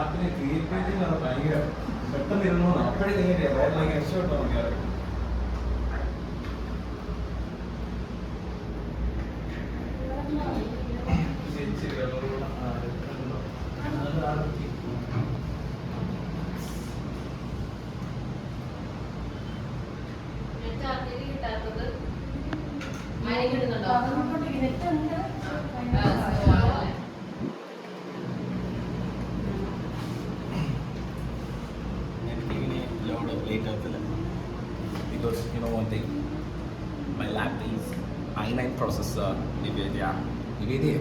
ആപ്പിന് ക്രിയേറ്റിവിറ്റി എന്ന് പറഞ്ഞാൽ ഭയങ്കര പെട്ടെന്ന് ഇരുന്നോ അപ്പോഴേ കഴിഞ്ഞിട്ടേ വയറിലേക്ക് രക്ഷപ്പെട്ടോ നോക്കിയാൽ because you know one thing, my lap is i9 processor NVIDIA. NVIDIA.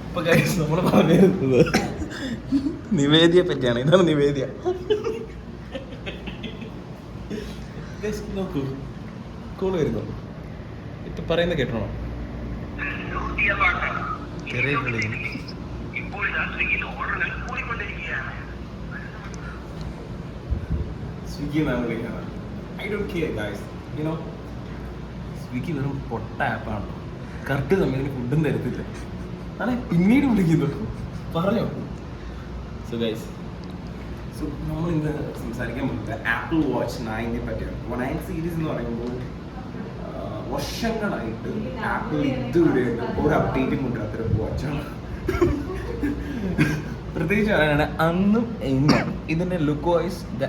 ഇപ്പൊ നമ്മൾ പറഞ്ഞിരുന്നത് നിവേദ്യയെ പറ്റിയാണ്. ഇതാണ് നിവേദ്യ. നോക്കൂ കോള് വരുന്നു. ഇപ്പൊ പറയുന്നത് കേട്ടോ. സ്വിഗ്ഗി മാം വിളിക്കാണ്. I don't care guys, you know Swiggy വെറും പൊട്ട ആപ്പാണ്. കറക്റ്റ് സമയത്തിന് ഫുഡും തരത്തില്ല. അതെ പിന്നീട് വിളിക്കുന്നു പറഞ്ഞോ. സോ ഗൈസ്, സോ നമ്മൾ ഇന്ന് സംസാരിക്കാൻ പോകുന്നത് ആപ്പിൾ വാച്ച് 9 പറ്റിയാണ്. 9 സീരീസ് എന്ന് പറയുമ്പോൾ വർഷങ്ങളായിട്ട് ആപ്പിൾ ഇതുവരെ ഒരു അപ്ഡേറ്റും കൊണ്ടുവരാത്തൊരു വാച്ചാണ്. പ്രത്യേകിച്ച് പറയാനാണ് അന്നും ഇന്നും ഇതിൻ്റെ ലുക്ക് വൈസ് ദ